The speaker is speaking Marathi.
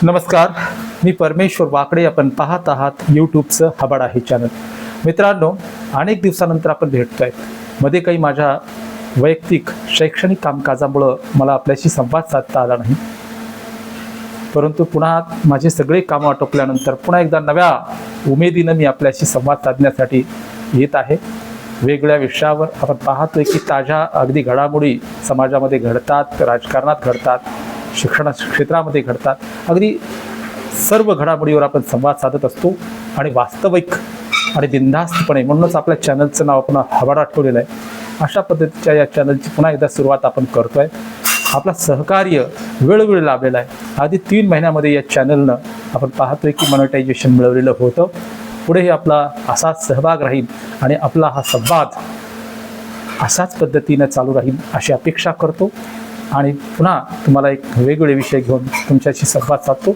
नमस्कार, मी परमेश्वर वाकडे. आपण पाहत आहात यूट्यूबचं हबाड आहे चॅनल. मित्रांनो, अनेक दिवसानंतर आपण भेटतोय. मध्ये काही माझ्या वैयक्तिक शैक्षणिक कामकाजामुळं मला आपल्याशी संवाद साधता आला नाही, परंतु पुन्हा माझे सगळे कामं आटोपल्यानंतर पुन्हा एकदा नव्या उमेदीनं मी आपल्याशी संवाद साधण्यासाठी येत आहे. वेगवेगळ्या विषयावर आपण पाहतोय की ताज्या अगदी घडामोडी समाजामध्ये घडतात, राजकारणात घडतात, शिक्षण क्षेत्रामध्ये घडतात. अगदी सर्व घडामोडीवर आपण संवाद साधत असतो आणि वास्तविक आणि बिनधास्तपणे, म्हणूनच आपल्या चॅनलचं नाव आपण हबाड ठेवलेलं आहे. अशा पद्धतीच्या या चॅनलची पुन्हा एकदा सुरुवात आपण करतोय. आपला सहकार्य वेळोवेळी लाभलेला आहे. आधी 3 महिन्यामध्ये या चॅनलनं आपण पाहतोय की मॉनिटायझेशन मिळवलेलं होतं. पुढेही आपला असाच सहभाग राहील आणि आपला हा संवाद अशाच पद्धतीनं चालू राहील अशी अपेक्षा करतो आणि पुन्हा तुम्हाला एक वेगवेगळे विषय घेऊन तुमच्याशी संवाद साधतो.